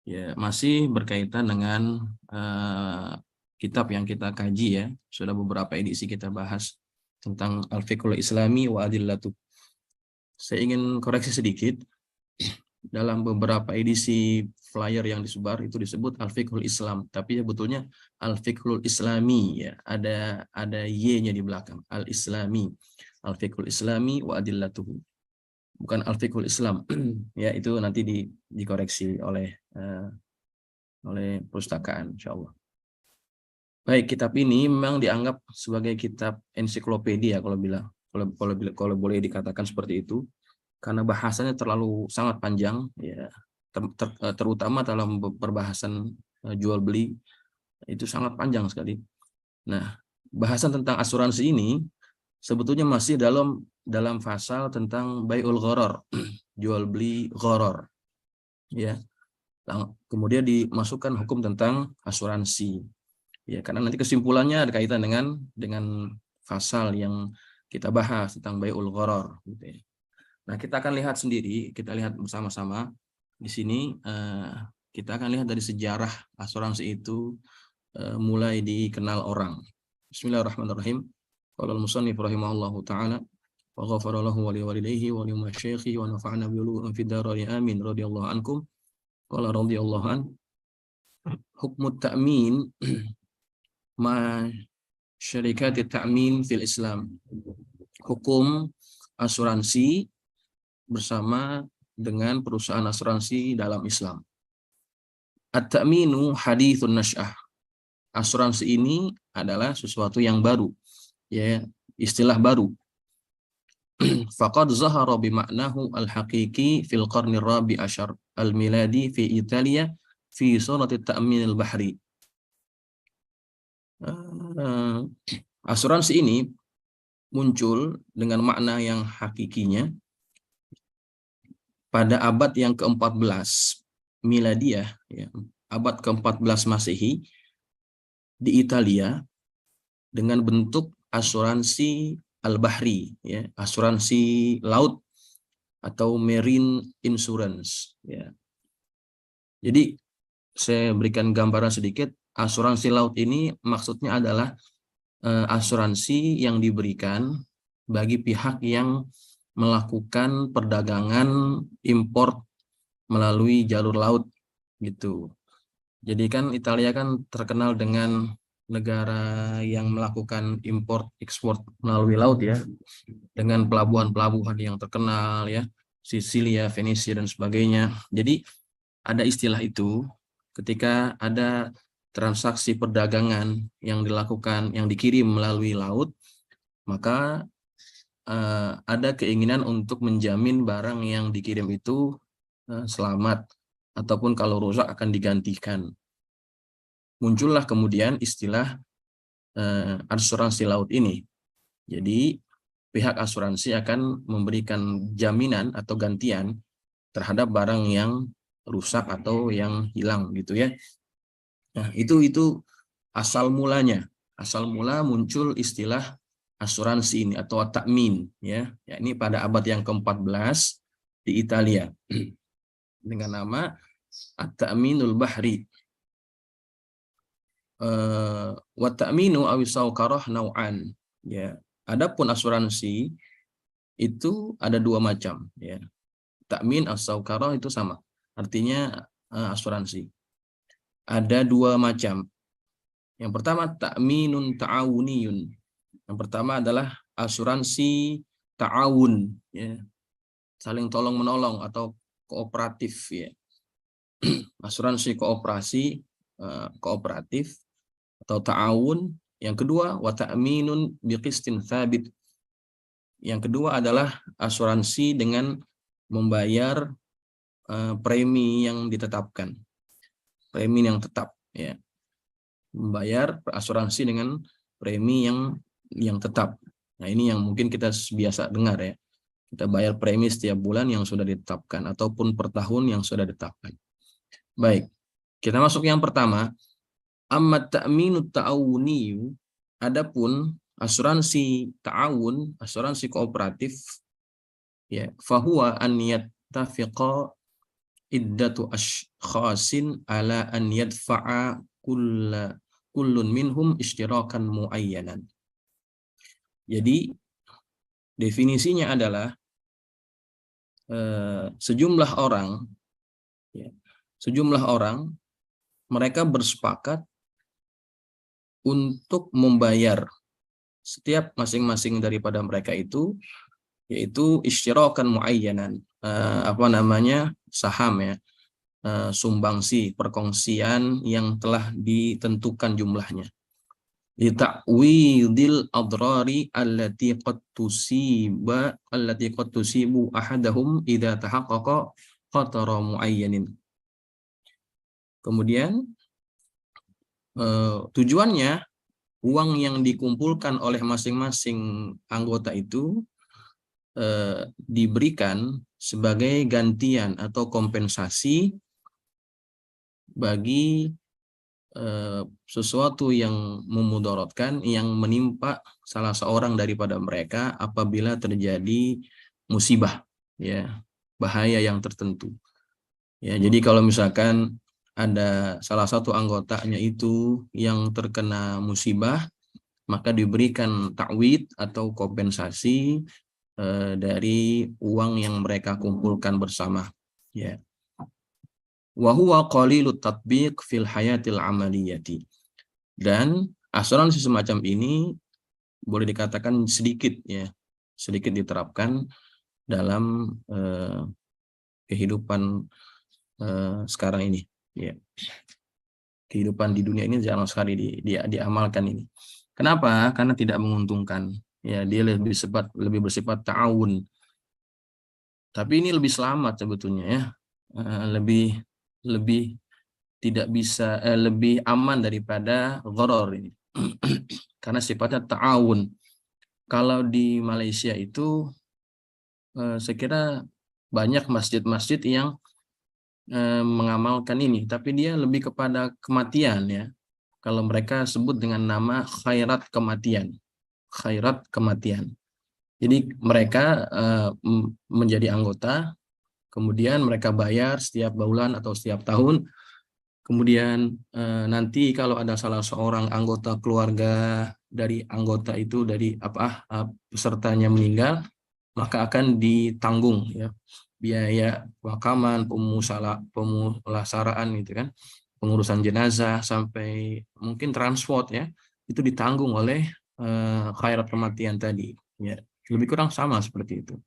Ya, masih berkaitan dengan kitab yang kita kaji ya. Sudah beberapa edisi kita bahas tentang Al-Fiqhul Islami wa Adillatuh. Saya ingin koreksi sedikit. Dalam beberapa edisi flyer yang disebar itu disebut Al-Fiqhul Islam, tapi ya betulnya Al-Fiqhul Islami ya. Ada Y-nya di belakang. Al-Islami. Al-Fiqhul Islami wa Adillatuh. Bukan Al-Fiqhul Islam. Ya, itu nanti dikoreksi oleh perpustakaan insyaallah. Baik, kitab ini memang dianggap sebagai kitab ensiklopedia kalau boleh dikatakan seperti itu, karena bahasanya terlalu sangat panjang ya, terutama dalam perbahasan jual beli itu sangat panjang sekali. Nah, bahasan tentang asuransi ini sebetulnya masih dalam pasal tentang bai'ul gharar, jual beli gharar ya. Kemudian dimasukkan hukum tentang asuransi. Ya, karena nanti kesimpulannya ada kaitan dengan pasal yang kita bahas tentang bai'ul gharar gitu ya. Nah, kita akan lihat sendiri, kita lihat bersama-sama di sini kita akan lihat dari sejarah asuransi itu mulai dikenal orang. Bismillahirrahmanirrahim. Qala al-musannif rahimahullahu taala wa ghafara lahu wa liwalidayhi wa limasyayikhi wa nafa'ana bi ulumihim fid dharain amin radhiyallahu ankum. Qala radhiyallahu an hukmu ta'min ma syarikat ta'min fil Islam. Hukum asuransi bersama dengan perusahaan asuransi dalam Islam. At-ta'minu hadithun nash'ah. Asuransi ini adalah sesuatu yang baru, ya, istilah baru. Faqad zahara bimaknahu al-haqiqi fil qarni rabi asyar al-miladi fi Italia fi surati ta'min al-bahri. Asuransi ini muncul dengan makna yang hakikinya pada abad yang ke-14 Miladiah, ya, abad ke-14 Masehi di Italia dengan bentuk asuransi al-bahri, ya, asuransi laut atau marine insurance. Ya. Jadi saya berikan gambaran sedikit. Asuransi laut ini maksudnya adalah asuransi yang diberikan bagi pihak yang melakukan perdagangan impor melalui jalur laut gitu. Jadi kan Italia kan terkenal dengan negara yang melakukan impor ekspor melalui laut ya, dengan pelabuhan-pelabuhan yang terkenal ya, Sisilia, Venesia dan sebagainya. Jadi ada istilah itu ketika ada transaksi perdagangan yang dilakukan, yang dikirim melalui laut, maka ada keinginan untuk menjamin barang yang dikirim itu selamat, ataupun kalau rusak akan digantikan. Muncullah kemudian istilah asuransi laut ini. Jadi pihak asuransi akan memberikan jaminan atau gantian terhadap barang yang rusak atau yang hilang gitu ya. Nah, itu asal mulanya. Asal mula muncul istilah asuransi ini atau takmin ya. Ya, ini pada abad yang ke-14 di Italia dengan nama at-ta'minul bahri. Wa ta'minu aw sauqarah nau'an. Ya. Adapun asuransi itu ada dua macam ya. Takmin as-sauqarah itu sama. Artinya asuransi. Ada dua macam. Yang pertama ta'minun ta'awuniyun. Yang pertama adalah asuransi ta'awun ya. Saling tolong menolong atau kooperatif ya. Asuransi kooperatif atau ta'awun. Yang kedua wa ta'minun biqistin tsabit. Yang kedua adalah asuransi dengan membayar premi yang ditetapkan. Premi yang tetap ya. Membayar asuransi dengan premi yang tetap. Nah, ini yang mungkin kita biasa dengar ya. Kita bayar premi setiap bulan yang sudah ditetapkan ataupun per tahun yang sudah ditetapkan. Baik. Kita masuk yang pertama. Amma ta'minu ta'awuni, adapun asuransi ta'awun, asuransi kooperatif ya, fahuwa an yattafiqa iddatu ashkhasin ala an yadfa'a kullun minhum ishtirakan muayyanan. Jadi definisinya adalah sejumlah orang, ya, mereka bersepakat untuk membayar setiap masing-masing daripada mereka itu, yaitu ishtirakan muayyanan, saham, ya, sumbangsi, perkongsian yang telah ditentukan jumlahnya. Lita'widil adrari allati qad tusibu ahadahum idza tahaqqaqa qatara muayyanin. Kemudian tujuannya uang yang dikumpulkan oleh masing-masing anggota itu diberikan sebagai gantian atau kompensasi bagi sesuatu yang memudaratkan, yang menimpa salah seorang daripada mereka apabila terjadi musibah, ya, bahaya yang tertentu. Ya, jadi kalau misalkan ada salah satu anggotanya itu yang terkena musibah, maka diberikan ta'wid atau kompensasi dari uang yang mereka kumpulkan bersama, ya. Wa huwa qalilut tatbiq fil hayatil amaliyati. Dan asuransi semacam ini boleh dikatakan sedikit, ya, sedikit diterapkan dalam kehidupan sekarang ini, ya. Kehidupan di dunia ini jarang sekali diamalkan ini. Kenapa? Karena tidak menguntungkan, ya. Dia lebih bersifat ta'awun. Tapi ini lebih selamat sebetulnya, ya. Lebih tidak bisa lebih aman daripada gharar ini. Karena sifatnya ta'awun. Kalau di Malaysia itu saya kira banyak masjid-masjid yang mengamalkan ini, tapi dia lebih kepada kematian, ya. Kalau mereka sebut dengan nama khairat kematian. Khairat kematian. Jadi mereka menjadi anggota, kemudian mereka bayar setiap bulan atau setiap tahun. Kemudian nanti kalau ada salah seorang anggota keluarga dari anggota itu, dari pesertanya meninggal, maka akan ditanggung, ya, biaya pemakaman, pemulasaraan gitu kan, pengurusan jenazah sampai mungkin transport, ya, itu ditanggung oleh khairat kematian tadi, ya. Lebih kurang sama seperti itu.